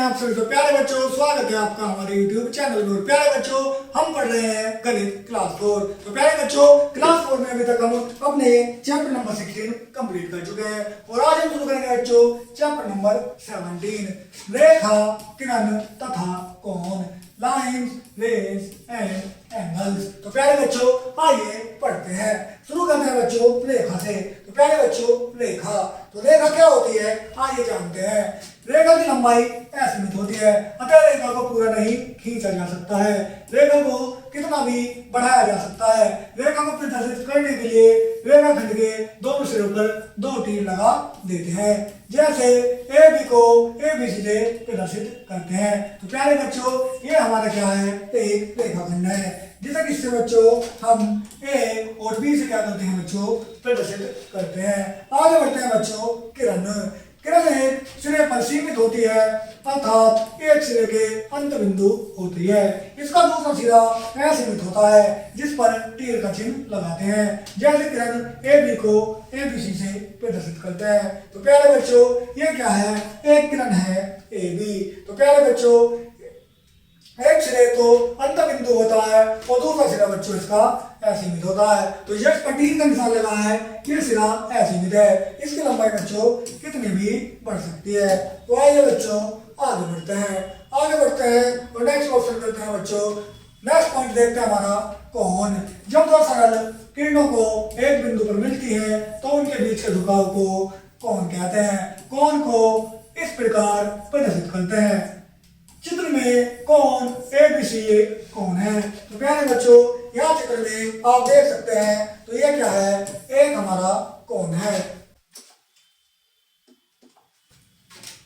आप सभी। तो प्यारे बच्चों, स्वागत है आपका हमारे YouTube चैनल पर। प्यारे बच्चों, हम पढ़ रहे हैं गणित क्लास 4। तो प्यारे बच्चों, क्लास 4 में अभी तक हम अपने चैप्टर नंबर 16 कंप्लीट कर चुके हैं और आज हम शुरू करेंगे बच्चों चैप्टर नंबर 17, रेखा, किरण तथा कोण, लाइन्स, रेज एंड एंगल्स। तो प्यारे बच्चों, आइए पढ़ते हैं। शुरू करते हैं बच्चों रेखा से। तो प्यारे बच्चों, रेखा, तो रेखा क्या होती है आइए जानते हैं। रेखा की लंबाई असीमित होती है, अतः रेखा को पूरा नहीं खींचा जा सकता है। रेखा को कितना भी बढ़ाया जा सकता है। रेखा को प्रदर्शित करने के लिए रेखाखंड के दोनों सिरों पर दो तीर लगा देते हैं, जैसे ए बी को ए बी सी से प्रदर्शित करते हैं। तो प्यारे बच्चों, ये हमारा क्या है, एक रेखाखंड है जिसे किससे बच्चों हम ए और बी से क्या करते हैं बच्चों, प्रदर्शित करते हैं। आगे बढ़ते हैं बच्चों किरण। किरण एक सिरे पर सीमित होती है, अर्थात एक सिरे के अंत बिंदु होती है। इसका दूसरा सिरा असीमित होता है जिस पर तीर का चिन्ह लगाते हैं, जैसे किरण ए बी को ए बी सी से प्रदर्शित करते हैं। तो प्यारे बच्चों, ये क्या है, एक किरण है ए बी। तो प्यारे बच्चों, एक सिरे तो अंत बिंदु होता है और दूसरा सिरा बच्चों इसका असीमित होता है। तो यश पर तीर का निशान लगा है, ये सिरा असीमित है। इसकी लंबाई बच्चों कितनी भी बढ़ सकती है। तो आइए बच्चों आगे बढ़ते हैं। आगे बढ़ते हैं और नेक्स्ट क्वेश्चन करते हैं बच्चों। नेक्स्ट पॉइंट देखते हैं हमारा कोण। जब दो सरल किरणों को एक बिंदु पर मिलती है तो उनके बीच के झुकाव को कोण कहते हैं। कोण को इस प्रकार प्रदर्शित करते हैं। चित्र में कोण एबीसी कोण है। तो प्यारे बच्चों, यहाँ चित्र में आप देख सकते हैं, तो ये क्या है, एक हमारा कोण है।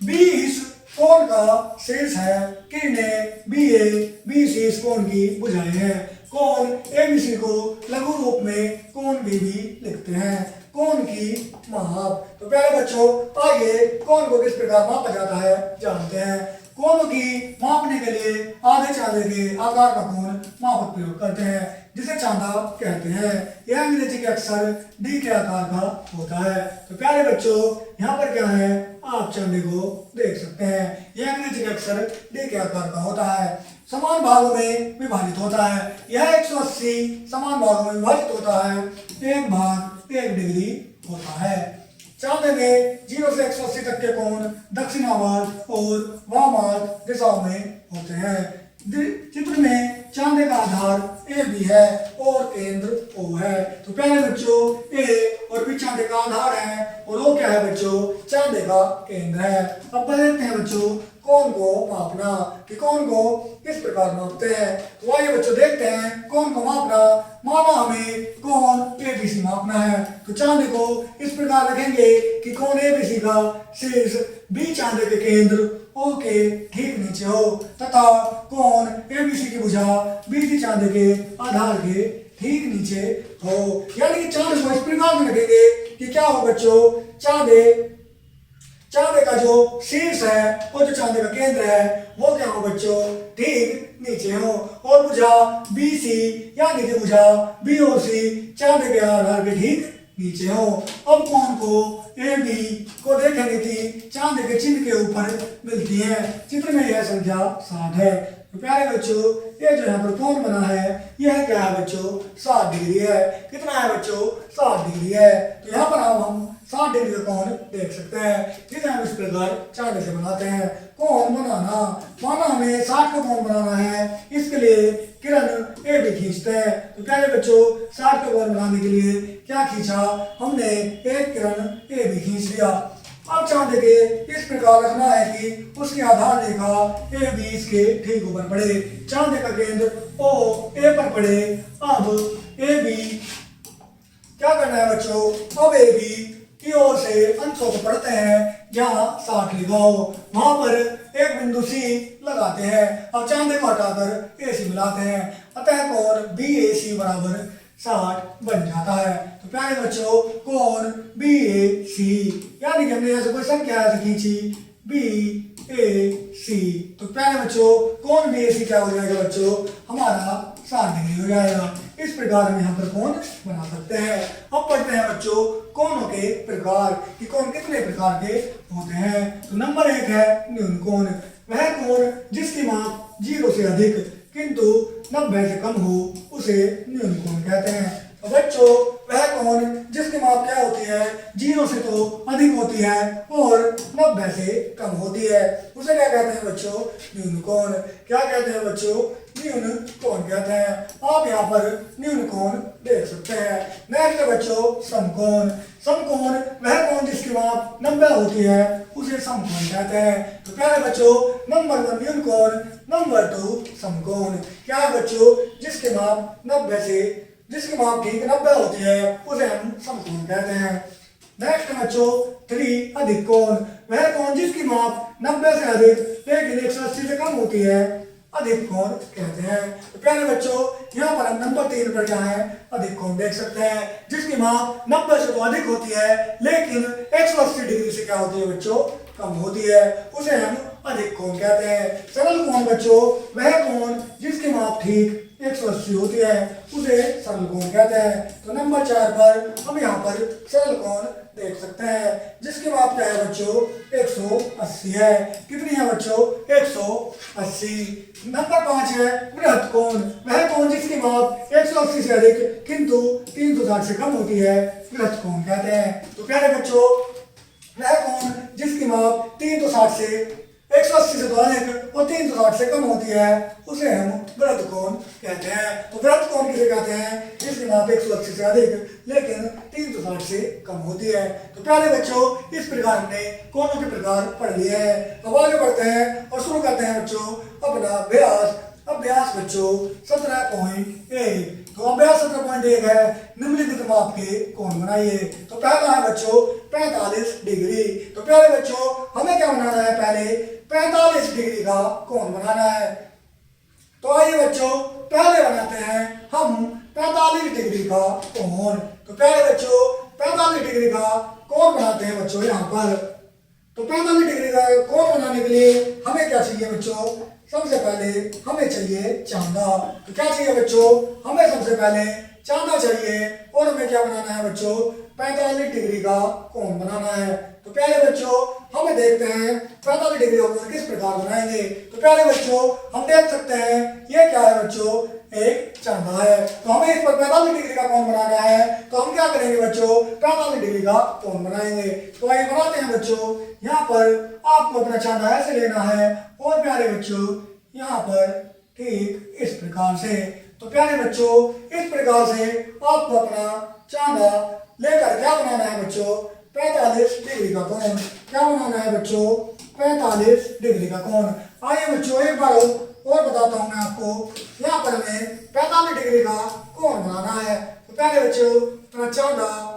बी इस कोण का शीर्ष है, किरणें बी ए बी सी इस कोण की भुजाएं हैं। कोण एबीसी को लघु रूप में कोण बी भी लिखते हैं। कोण की माप। तो प्यारे बच्चों, आइए कोण को किस प्रकार मापा जाता है जानते हैं। कोण की मापने के लिए आधे चांदे के आकार का कोण मापक प्रयोग करते हैं, जिसे चांदा कहते हैं। यह अंग्रेजी के अक्षर डी के आकार का होता है। तो प्यारे बच्चों, यहाँ पर क्या है, आप चांदे को देख सकते हैं। यह अंग्रेजी के अक्षर डी के आकार का होता है। समान भागों में विभाजित होता है। यह 180 समान भागों में विभाजित होता है। एक भाग 1 डिग्री होता है। चांदे में 0 से 180 तक के कोण दक्षिणावर्त और वामावर्त दिशाओं में होते हैं। चित्र में चांदे का आधार ए बी है और केंद्र ओ है। तो प्यारे बच्चों, ए और बी चांदे का आधार है और ओ क्या है बच्चों, चांदे का केंद्र है। अब देखते हैं बच्चों कोण को मापना, कि कोण को किस प्रकार मापते हैं। तो आइए बच्चों देखते हैं कोण को मापना। माना हमें कोण एबीसी मापना है, तो चांदे को इस प्रकार रखेंगे कि कोण एबीसी का शीर्ष बी चांदे के केंद्र ओ के ठीक नीचे हो तथा कोण एबीसी की भुजा बी चांदे के आधार के ठीक नीचे हो। यानी कि चांदे को इस प्रकार में रखेंगे कि क्या हो बच्चों, चांदे का जो शीर्ष है और जो चांदे का केंद्र है वो क्या हो बच्चों, ठीक नीचे हो और भुजा बी सी यानी कि भुजा बी और सी चांदे के आधार के ठीक नीचे हो। अब कोण को ए बी को देखेंगे कि चांदे के चिन्ह के ऊपर मिलती है। चित्र में यह संख्या 60 है। तो प्यारे बच्चों, ये जो यहाँ पर कोण बना है यह क्या है बच्चों, 60 डिग्री है। कितना है बच्चों, 60 डिग्री है। तो यहाँ पर हम 60 डिग्री का कोण देख सकते हैं, जिसे हम इस प्रकार चांदे से बनाते हैं। कोण बनाना, माना हमें 60 का कोण बनाना है, इसके लिए किरण ए बी खींचते हैं। तो प्यारे बच्चों, 60 का कोण बनाने के लिए क्या खींचा हमने, एक किरण ए बी खींच लिया। अब चांदे के इस प्रकार रखना है कि उसकी आधार रेखा ए बी इसके ठीक ऊपर पड़े, चांदे का केंद्र ओ ए पर पड़े। अब ए बी क्या करना है बच्चों, अब ए बी की ओर से अंशों को पढ़ते हैं, जहाँ 60 लिखा हो वहां पर एक बिंदु सी लगाते हैं। अब चांदे को हटाकर ए सी मिलाते हैं, अतः कोण बी ए सी बराबर 60 बन जाता है। तो प्यारे बच्चों, कोण बी ए सी यानी कि हमने ऐसे कोई संख्या ऐसे खींची बी ए सी। तो प्यारे बच्चों, कोण बी ए सी क्या हो जाएगा बच्चों, हमारा 60 डिग्री हो जाएगा। इस प्रकार हम यहाँ पर कोण बना सकते हैं। अब पढ़ते हैं बच्चों कोणों के प्रकार, कि कोण कितने प्रकार के होते हैं। तो नंबर 1 है न्यून कोण। वह कोण जिसकी माप 0 से अधिक किंतु 90 से कम हो उसे न्यून कोण कहते हैं। तो बच्चों वह कोण जिसकी माप क्या होती है 0 से तो अधिक होती है और 90 से कम होती है उसे क्या कहते हैं बच्चों न्यून कोण। क्या कहते हैं बच्चों न्यून कोण कहते हैं। आप यहाँ पर न्यून कोण देख सकते हैं। नेक्स्ट बच्चों समकोण। समकोण वह कोण जिसकी माप 90 होती है उसे समकोण कहते हैं। तो प्यारे बच्चों नंबर 1 न्यून कोण, नंबर 2 समकोण। क्या है बच्चों जिसकी माप 90 से जिसकी माप ठीक 90 होती है उसे हम समकोण कहते हैं। नेक्स्ट बच्चों 3 अधिक कोण। वह कोण जिसकी माप 90 से अधिक लेकिन 180 से कम होती है अधिक कोण कहते हैं। तो प्यारे बच्चों यहाँ पर हम नंबर 3 पर क्या है अधिक कोण देख सकते हैं जिसकी माप 90 से तो अधिक होती है लेकिन 180 डिग्री से क्या होती है बच्चों कम होती है उसे हम अधिक कोण कहते हैं। सरल कोण बच्चों वह कोण जिसकी माप ठीक 180 होती है उसे सरल कोण कहते हैं। तो नंबर 4 पर हम यहाँ पर सरल कोण देख सकते हैं जिसकी माप क्या है बच्चों 180 है। कितनी है बच्चों 180। नंबर 5 है बृहत कोण। वह कोण जिसकी माप 180 से अधिक किंतु 360 से कम होती है बृहत कोण कहते हैं। तो प्यारे बच्चों वह कोण जिसकी माप 360 से 180 से तो अधिक और 360 से कम होती है उसे हम वृहत कोण कहते हैं। तो वृहत कोण किसे कहते हैं जिसकी माप 180 से अधिक लेकिन 360 से कम होती है। तो प्यारे बच्चों इस प्रकार हमने कोणों के प्रकार पढ़ लिए हैं। अब आगे बढ़ते हैं और शुरू करते हैं बच्चों अपना अभ्यास। अभ्यास बच्चों 17.1। तो अभ्यास 17.1 है निम्नलिखित माप के कोण बनाइए। तो पहला है बच्चों 45 डिग्री। तो प्यारे बच्चों हमें क्या बनाना है पहले 45 डिग्री का कोण बनाना है। तो आइए बच्चों पहले बनाते हैं हम 45 डिग्री का कोण। तो प्यारे बच्चों 45 डिग्री का कोण बनाते हैं बच्चों यहाँ पर। तो 45 डिग्री का कोण बनाने के लिए हमें क्या चाहिए बच्चों सबसे पहले हमें चाहिए चांदा। तो क्या चाहिए बच्चों हमें सबसे पहले चांदा चाहिए और हमें क्या बनाना है बच्चों 45 डिग्री का कोण बनाना है। तो प्यारे बच्चों हमें देखते हैं 45 डिग्री का कोण किस प्रकार बनाएंगे। तो प्यारे बच्चों हम देख सकते हैं ये क्या है बच्चों एक चांदा है। तो हमें इस पर 45 डिग्री का कोण बनाना है तो हम क्या करेंगे बच्चों 45 डिग्री का कोण बनाएंगे। तो आइए बनाते हैं बच्चों। यहाँ पर आपको अपना चांदा ऐसे लेना है और प्यारे बच्चों यहाँ पर ठीक इस प्रकार से। तो प्यारे बच्चों इस प्रकार से आपको अपना चांदा लेकर क्या बनाना है बच्चों 45 डिग्री का कोण। क्या बनाना है बच्चों 45 डिग्री का कोण। आइए बच्चों एक बार और बताता हूं मैं आपको। यहाँ पर हमें 45 डिग्री का कोण बनाना है। तो प्यारे बच्चों अपना चांदा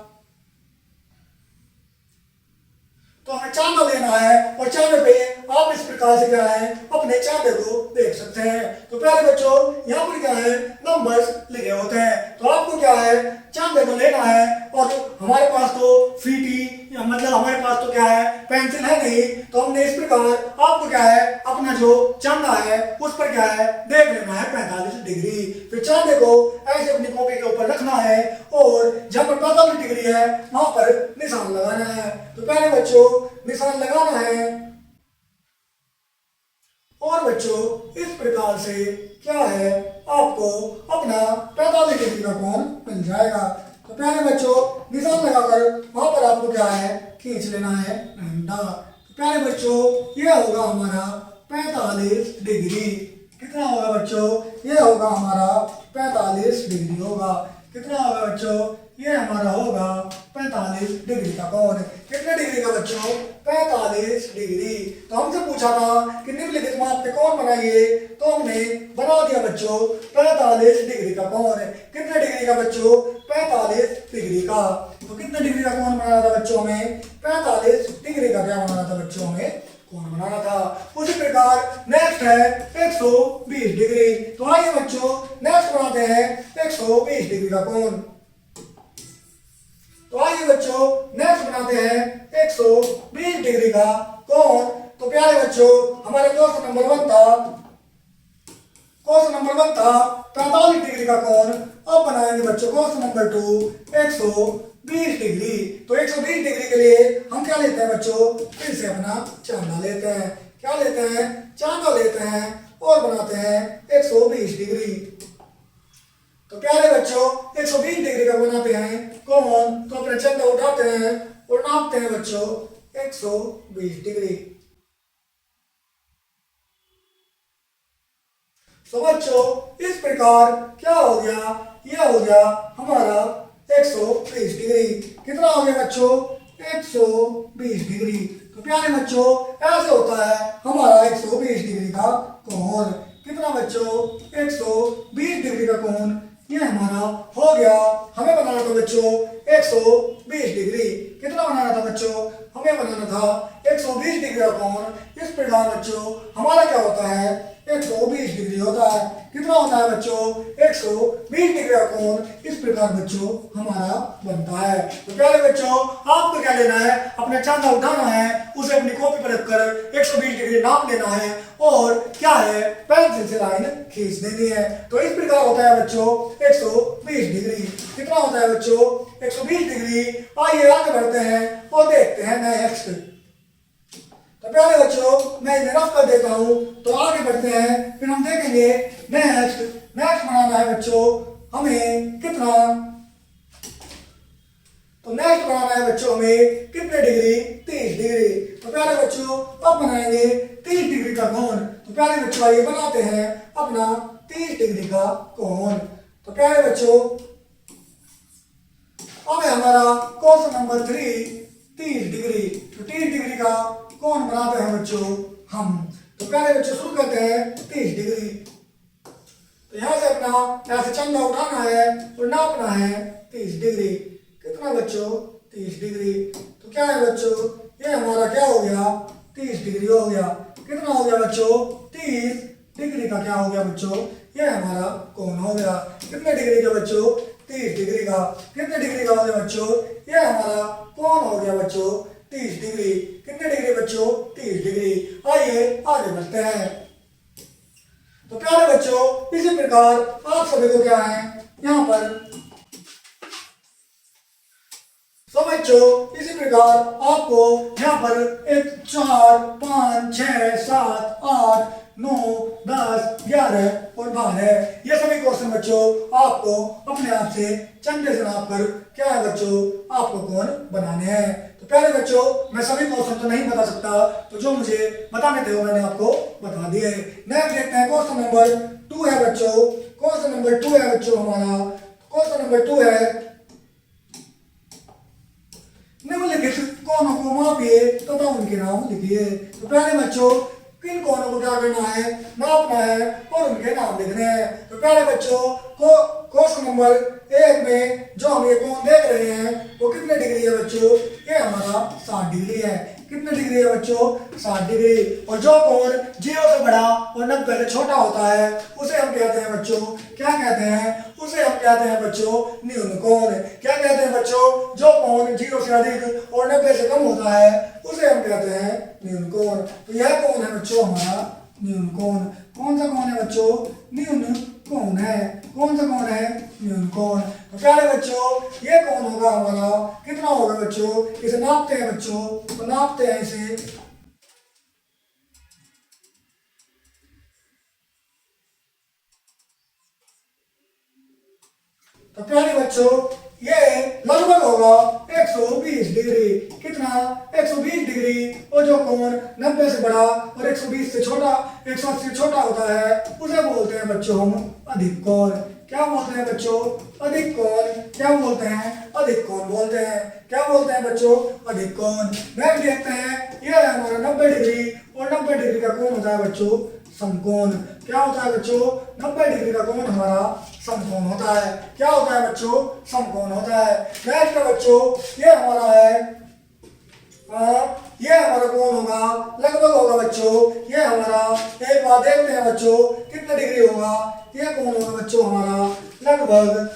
तो हमें चांदा लेना है और चांदे पे आप इस प्रकार से क्या है अपने चांदे को देख सकते हैं। तो प्यारे बच्चों यहाँ पर क्या है नंबर्स लिखे होते हैं। तो आपको क्या है चांदे को लेना है और हमारे पास तो फीटी मतलब हमारे पास तो क्या है पेंसिल है नहीं। तो हमने इस प्रकार आपको क्या है अपना जो चांदा है उस पर क्या है देख लेना है 45 डिग्री। फिर चांदे को ऐसे अपनी कॉपी के ऊपर रखना है और जहाँ पर 45 डिग्री है वहां पर निशान लगाना है। तो पहले बच्चों निशान लगाना है और बच्चों इस प्रकार से क्या है आपको अपना 45 डिग्री का कोण मिल जाएगा। तो प्यारे बच्चों निशान लगाकर वहां पर आपको क्या है खींच लेना है डंडा। तो प्यारे बच्चों ये होगा हमारा 45 डिग्री। कितना होगा बच्चों ये होगा हमारा 45 डिग्री होगा। कितना होगा बच्चों ये हमारा होगा 45 डिग्री का कोण। कितने डिग्री का बच्चों 45 डिग्री। तो हमसे पूछा था कि निम्नलिखित माप पे कोण बनाइए तो हमने बना दिया बच्चों 45 डिग्री का कोण। कितने डिग्री का बच्चों 45 डिग्री का। तो कितने डिग्री का कोण बनाना था बच्चों में 45 डिग्री का क्या बनाना था बच्चों में कोण बनाना था। उसी प्रकार नेक्स्ट है 120 डिग्री। तो आइए बच्चों नेक्स्ट बनाते हैं 120 डिग्री का कोण। तो आइए बच्चों नेक्स्ट बनाते हैं 120 डिग्री का कोण। तो प्यारे बच्चों हमारे क्वेश्चन नंबर 1 था 45 डिग्री का कोण। अब बनाएंगे बच्चों क्वेश्चन नंबर 2 120 डिग्री। तो 120 डिग्री के लिए हम क्या लेते हैं बच्चों फिर से अपना चांदा लेते हैं। क्या लेते हैं, चांदा लेते हैं और बनाते हैं 120 डिग्री। तो प्यारे बच्चों 120 डिग्री का बनाते हैं कौन, तो अपने चंदा उठाते हैं और नापते हैं बच्चों 120 डिग्री। तो बच्चों इस प्रकार क्या हो गया, यह हो गया हमारा 120 डिग्री। कितना हो गया बच्चों, 120 डिग्री। तो प्यारे बच्चों ऐसे होता है हमारा 120 डिग्री का कोण। कितना बच्चों, 120 डिग्री का कोण ये हमारा हो गया। हमें बनाना था बच्चों 120 डिग्री। कितना बनाना था बच्चों, हमें बनाना था 120 डिग्री का कोण। इस प्रकार बच्चों हमारा क्या होता है, 120 डिग्री होता है। कितना होता है बच्चों, 120 डिग्री का कोण इस प्रकार बच्चों हमारा बनता है। तो प्यारे बच्चों आपको क्या लेना है, अपना चांदा उठाना है, उसे अपनी कॉपी पर रखकर 120 डिग्री नाप लेना है और क्या है, पेंसिल से लाइन खींच देनी है। तो इस प्रकार होता है बच्चों 120 डिग्री। कितना होता है बच्चों, 120 डिग्री। आइए आगे बढ़ते हैं और देखते हैं नेक्स्ट। तो प्यारे बच्चों मैं इन्हें रफ कर देता हूं, तो आगे बढ़ते हैं, फिर हम देखेंगे नेक्स्ट। नेक्स्ट बनाना है बच्चों हमें कितना, तो नेक्स्ट बनाना है बच्चों हमें कितने डिग्री, 30 डिग्री। तो प्यारे बच्चों अब बनाएंगे 30 डिग्री का कोण। तो प्यारे बच्चों आइए बनाते हैं अपना 30 डिग्री का कोण। तो प्यारे बच्चों अब है हमारा क्वेश्चन नंबर 3, 30 डिग्री। तो 30 डिग्री का कोण बनाते हैं बच्चों हम। तो प्यारे बच्चों शुरू करते हैं 30 डिग्री। तो यहाँ से अपना ऐसे चंदा उठाना है और नापना है 30 डिग्री। कितना बच्चों, 30 डिग्री। तो क्या है बच्चों, ये हमारा क्या हो गया, 30 डिग्री हो गया। कितना हो गया बच्चों, 30 डिग्री का क्या हो गया बच्चों, ये हमारा कोण हो गया। कितने डिग्री का बच्चों, 30 डिग्री का। कितने डिग्री का हो गया बच्चों, ये हमारा कोण हो गया बच्चों 30 डिग्री। कितने डिग्री बच्चों, 30 डिग्री। आइए आगे बढ़ते हैं। तो प्यारे बच्चों इसी प्रकार आप सभी को क्या है यहाँ पर, तो बच्चों इसी प्रकार आपको यहाँ पर 1 4 5 6 7 8 9 10 11 और 12 ये सभी क्वेश्चन बच्चों आपको अपने आप से चंदे से नाप कर क्या है बच्चों आपको कोण बनाने हैं। तो पहले बच्चों मैं सभी क्वेश्चन तो नहीं बता सकता, तो जो मुझे बताने थे वो मैंने आपको बता दिए। नेक्स्ट देखते हैं क्वेश्चन नंबर 2 है बच्चों। क्वेश्चन नंबर 2 है बच्चों हमारा। क्वेश्चन नंबर 2 है, निम्नलिखित कोणों को मापिए तथा उनके नाम लिखिए। तो पहले बच्चों किन कोणों को क्या करना है, नापना है और उनके नाम लिखने हैं। तो पहले बच्चों को क्वेश्चन नंबर 1 में जो हम ये कोण देख रहे हैं वो कितने डिग्री है बच्चों, ये हमारा 60 डिग्री है। कितने डिग्री है बच्चों, 60 डिग्री। और जो कोण 0 से बड़ा और 90 से छोटा होता है उसे हम कहते हैं बच्चों, क्या कहते हैं, उसे हम कहते हैं बच्चों न्यून कोण। क्या कहते हैं बच्चों, जो कोण 0 से अधिक और 90 से कम होता है उसे हम कहते हैं न्यून कोण। तो यह कोण है बच्चों हमारा न्यून कोण। कौन सा कोण है बच्चों, न्यून कोण है। कौन सा कोण है, न्यून कोण। तो प्यारे बच्चों ये कोण होगा हमारा, कितना होगा बच्चों, इसे नापते हैं बच्चों। तो नापते हैं इसे, तो प्यारे बच्चों ये लगभग होगा 120 डिग्री। कितना, 120 डिग्री। और जो कोण 90 से बड़ा और 120 से छोटा, 180 से छोटा होता है उसे बोलते हैं बच्चों हम अधिक कोण। क्या बोलते हैं बच्चों, अधिक कोण। क्या बोलते हैं, अधिक कोण बोलते हैं। क्या बोलते हैं बच्चों, अधिक कोण। नेक्स्ट देखते हैं, यह है हमारा 90 डिग्री और 90 डिग्री का कोण होता है बच्चों समकोण। क्या होता है बच्चों, 90 डिग्री का कोण हमारा समकोण होता है। क्या होता है बच्चों, समकोण होता है। नेक्स्ट है बच्चों ये हमारा है, ये हमारा कोण होगा, लगभग होगा बच्चों ये हमारा, एक बार देखते हैं बच्चों कितने डिग्री होगा। ये कोण होगा बच्चों हमारा लगभग,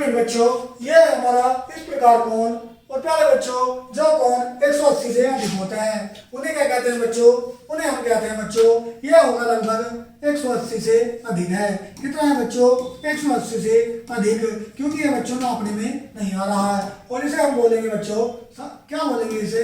स्टूडेंट बच्चों, ये है हमारा इस प्रकार कोण। और प्यारे बच्चों, जो कोण 180 से अधिक होते हैं उन्हें क्या कहते हैं बच्चों? उन्हें हम कहते हैं बच्चों, ये होगा लगभग 180 से अधिक है। कितना है बच्चों? 180 से अधिक, क्योंकि ये बच्चों नापने में नहीं आ रहा है। और इसे हम बोलेंगे बच्चों, क्या बोलेंगे इसे?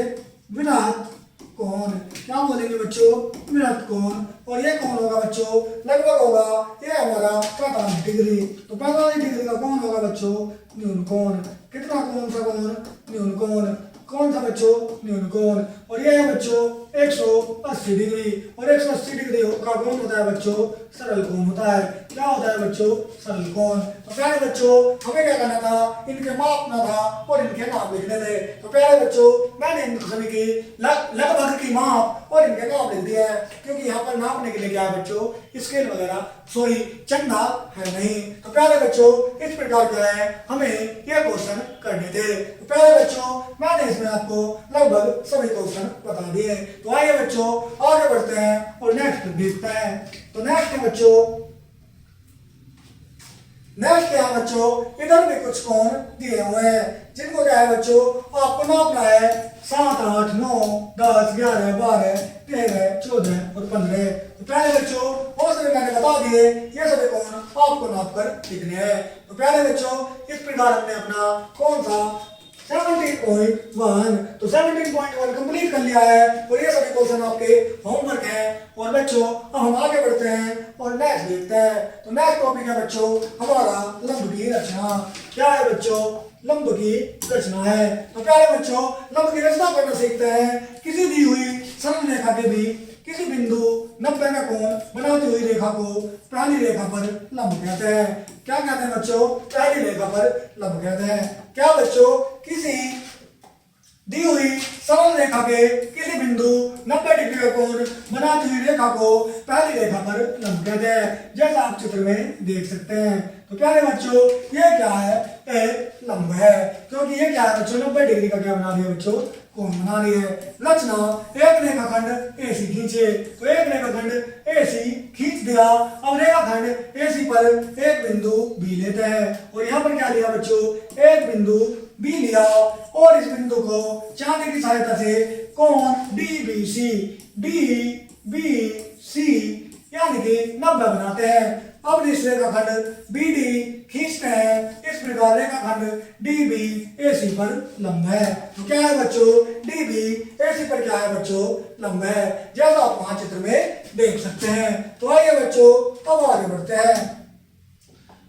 वृहत कोण। क्या बोलेंगे बच्चों? वृहत कोण। और ये कौन होगा बच्चों? लगभग होगा ये हमारा 45 डिग्री। तो 45 डिग्री का कौन होगा बच्चों? न्यून कोण। कितना? कौन सा कोण? न्यून कोण। कौन सा बच्चों? न्यून कोण। और ये है बच्चों 180 डिग्री। और 180 डिग्री का कौन होता है बच्चों? सरल कोण होता है। क्या होता है बच्चों? सरल कोण। तो प्यारे बच्चों, हमें क्या करना था? इनके मापना था और इनके नाम लिखने थे। तो प्यारे बच्चों, मैंने इन सभी की लगभग की माप और इनके नाम लिख दिया है, क्योंकि यहाँ पर नापने के लिए क्या है बच्चों? स्केल वगैरह सॉरी चंदा है नहीं। तो प्यारे बच्चों, इस प्रकार क्या है, हमें यह क्वेश्चन करने थे। तो प्यारे बच्चों, मैंने इसमें आपको लगभग सभी क्वेश्चन बता दिए। तो आइए बच्चों आगे बढ़ते हैं और नेक्स्ट देखते हैं। तो नेक्स्ट है बच्चों, नेक्स्ट क्या है बच्चों? इधर भी कुछ कोण दिए हुए हैं, जिनको क्या है बच्चों? आपको नापना है 7, 8, 9, 10, 11, 12, 13, 14 और 15। तो प्यारे बच्चों, वो सभी मैंने बता दिए, ये सभी कोण आपको नाप कर लिखने हैं। तो प्यारे बच्चों, इस प्रकार हमने अपना कौन सा 17.1 तो 17.1 कंप्लीट कर लिया है। और ये सभी क्वेश्चन आपके होमवर्क है। और बच्चों, अब हम आगे बढ़ते हैं और नेक्स्ट देखते हैं। तो नेक्स्ट टॉपिक है बच्चों हमारा लंब की रचना। क्या है बच्चों? लंब की रचना है। तो प्यारे बच्चों, लंब की रचना करना सीखते हैं। किसी दी हुई सरल रेखा के भी किसी बिंदु 90 का कोण बनाती हुई रेखा को पहली रेखा पर लंब कहते हैं। क्या कहते हैं बच्चों? पहली रेखा पर लंब कहते हैं। क्या बच्चों? किसी दी हुई सरल रेखा के किसी बिंदु 90 डिग्री का कोण बनाती हुई रेखा को पहली रेखा पर लंब कहते हैं, जैसा आप चित्र में देख सकते हैं। तो प्यारे बच्चों, ये क्या है? एक लंब है, क्योंकि ये क्या है बच्चों? 90 डिग्री का क्या बना रही है बच्चों? कोण बना रही है। रचना, एक रेखाखंड AC खींचे। तो एक रेखाखंड AC खींच दिया। अब रेखाखंड AC पर एक बिंदु B लेते हैं। और यहाँ पर क्या लिया बच्चों? एक बिंदु B लिया और इस बिंदु को चांदी की सहायता से कोण DBC यानी कि 90 बनाते हैं। अब इस रेखाखंड BD खींचते हैं। इस प्रकार रेखाखंड DB AC पर लंब है। तो क्या है बच्चों? DB AC पर क्या है बच्चों? लंब है, जैसा आप वहां चित्र में देख सकते हैं। तो आइए बच्चों अब आगे बढ़ते हैं।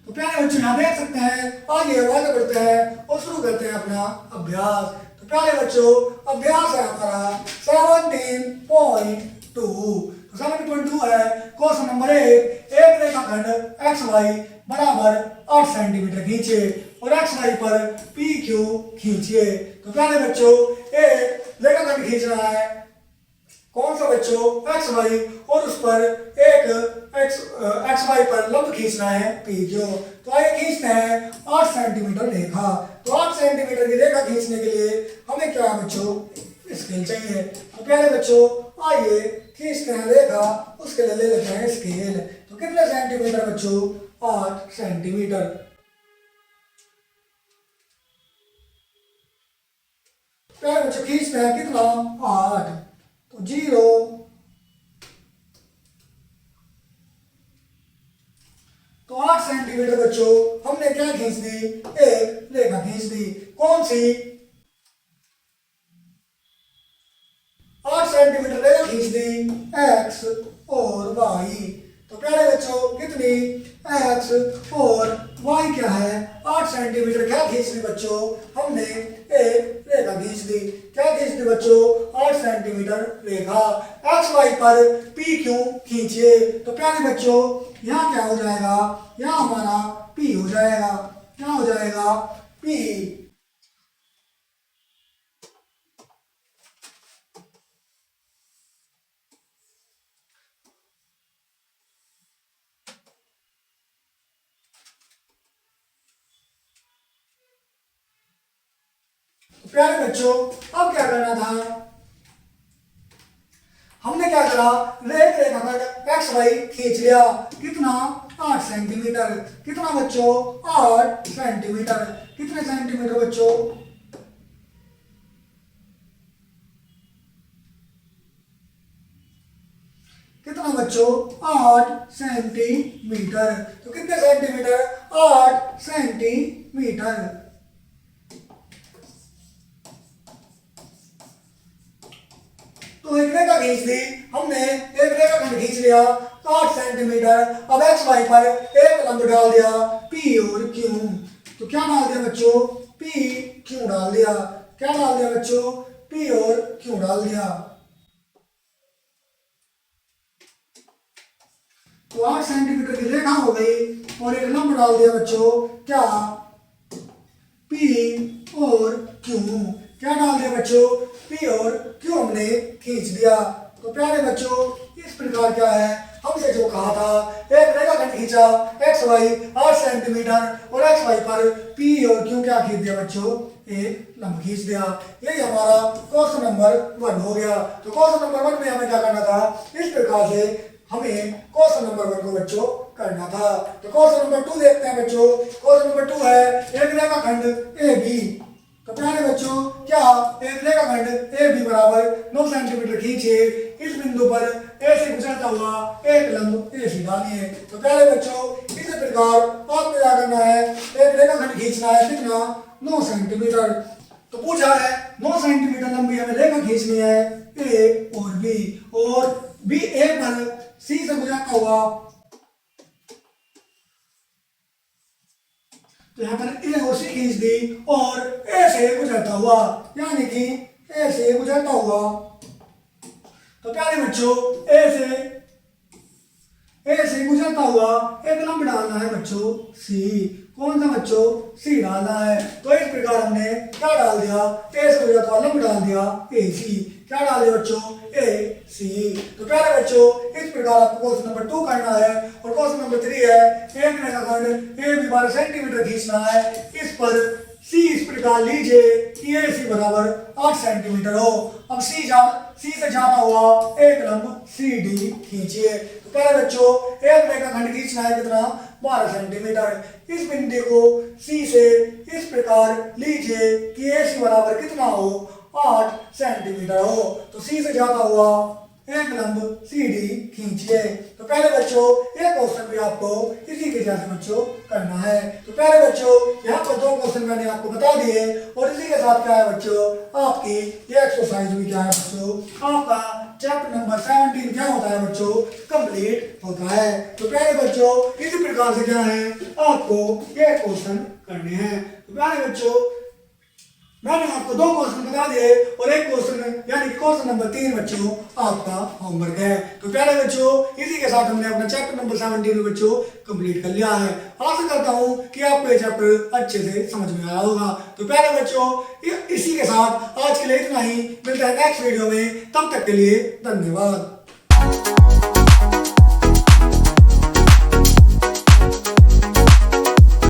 तो प्यारे बच्चों, यहाँ देख सकते हैं, आगे बढ़ते हैं और शुरू करते हैं अपना अभ्यास। तो प्यारे बच्चों, अभ्यास है हमारा 17.2। 7.2 है। क्वेश्चन नंबर 1, एक रेखाखंड XY बराबर 8 सेंटीमीटर खींचे और XY पर PQ खींचिए। तो प्यारे बच्चों, एक रेखाखंड खींच रहा है, कौन सा बच्चों? XY, और उस पर एक XY पर लंब खींचना है PQ। तो आइए खींचते हैं 8 सेंटीमीटर रेखा। तो 8 सेंटीमीटर की रेखा खींचने के लिए हमें क्या है बच्चों? स्केल चाहिए। तो प्यारे बच्चों, आइए खींचते हैं रेखा, उसके लिए ले लेते हैं स्केल। तो कितने सेंटीमीटर बच्चों? 8 सेंटीमीटर। प्यारे बच्चों, खींचते हैं कितना? 8। तो 0 तो 8 सेंटीमीटर बच्चों हमने क्या खींच दी? एक रेखा खींच दी। कौन सी? 8 सेंटीमीटर रेखा खींच दी X और Y। तो प्यारे बच्चों, कितनी? X और Y क्या है? 8 सेंटीमीटर क्या खींच दी बच्चों? हमने एक रेखा खींच दी। क्या खींच दी बच्चों? 8 सेंटीमीटर रेखा। XY पर PQ खींचिए। तो प्यारे बच्चों, यहाँ क्या हो जाएगा? यहाँ हमारा P हो जाएगा। क्या हो जाएगा? P। प्यारे बच्चों, अब क्या करना था? हमने क्या करा? रेखाखंड XY खींच लिया। कितना? 8 सेंटीमीटर। कितना बच्चों? 8 सेंटीमीटर। कितने सेंटीमीटर बच्चों? कितना बच्चों? 8 सेंटीमीटर। तो कितने सेंटीमीटर? 8 सेंटीमीटर। तो एक रेखा खींच ली हमने, एक रेखा खंड खींच लिया 8 सेंटीमीटर। अब एक्स वाई पर एक लंब डाल दिया पी और क्यू। तो क्या डाल दिया बच्चों? पी क्यू डाल दिया। क्या डाल दिया बच्चों? पी और क्यू डाल दिया। तो 8 सेंटीमीटर की रेखा हो गई और एक लंब डाल दिया बच्चों, क्या? पी और क्यू। क्या डाल दिया बच्चों? पी और क्यू हमने खींच दिया। तो प्यारे बच्चों इस प्रकार क्या है, हमसे जो कहा था एक रेखाखंड खींचा एक्स वाई 8 सेंटीमीटर और एक्स वाई पर पी और क्यू क्या खींच दिया बच्चों? एक लंब खींच दिया। यही हमारा क्वेश्चन नंबर 1 हो गया। तो क्वेश्चन नंबर 1 में हमें क्या करना था? इस प्रकार से हमें क्वेश्चन नंबर 1 को बच्चों करना था। तो क्वेश्चन नंबर 2 देखते हैं बच्चों। क्वेश्चन नंबर 2 है एक रेखाखंड ए बी। तो प्यारे बच्चों क्या एक रेखाखंड ए बी बराबर 9 सेंटीमीटर खींचे, इस बिंदु पर ए से गुजरता हुआ एक लंब ए सी डालिए। तो प्यारे बच्चों इस प्रकार आपको क्या करना है? एक रेखाखंड खींचना है। कितना? 9 सेंटीमीटर। तो पूछा है 9 सेंटीमीटर लंबी हमें रेखा खींचनी है ए और बी, और बी ए पर सी से गुजरता हुआ, तो यहाँ पर ए और सी खींच दी और ए से गुजरता हुआ, यानी कि ए से गुजरता हुआ। तो प्यारे बच्चों ए से गुजरता हुआ एक लंब डालना है बच्चों सी। कौन सा बच्चों? सी डालना है। तो इस प्रकार हमने क्या डाल दिया? ए से गुजरता हुआ लंब डाल दिया ए सी। क्या डाल दिया बच्चों? ए सी। तो प्यारे बच्चों इस प्रकार आपको क्वेश्चन नंबर 2 करना है। और क्वेश्चन नंबर 3 है एक रेखाखंड ए बी 12 सेंटीमीटर खींचना है, इस पर सी इस प्रकार लीजिए कि ए सी बराबर 8 सेंटीमीटर हो। अब सी से जाता हुआ एक लंब सी डी खींचिए। तो प्यारे बच्चों एक रेखाखंड खींचना है, कितना? 12 सेंटीमीटर। इस बिंदु को सी से इस प्रकार लीजिए कि ए सी बराबर कितना हो? 8 सेंटीमीटर हो। तो सी से जाता हुआ एक लंब सी डी खींचिए। तो पहले बच्चों ये क्वेश्चन भी आपको इसी के जैसे बच्चों करना है। तो पहले बच्चों यहाँ पर 2 क्वेश्चन मैंने आपको बता दिए और इसी के साथ क्या है बच्चों, आपकी ये एक्सरसाइज भी क्या है बच्चों, आपका चैप्टर नंबर 17 क्या होता है बच्चों? कंप्लीट होता है। तो पहले बच्चों इसी प्रकार से क्या है, आपको ये क्वेश्चन करने हैं। तो पहले बच्चों मैंने आपको 2 क्वेश्चन बता दिए और एक क्वेश्चन यानी क्वेश्चन नंबर 3 बच्चों आपका होमवर्क है। तो प्यारे बच्चों इसी के साथ हमने अपना चैप्टर नंबर 17 बच्चों कंप्लीट कर लिया है। आशा करता हूं कि आपको ये चैप्टर अच्छे से समझ में आया होगा। तो प्यारे बच्चों इसी के साथ आज के लिए इतना ही। मिलता है नेक्स्ट वीडियो में, तब तक के लिए धन्यवाद।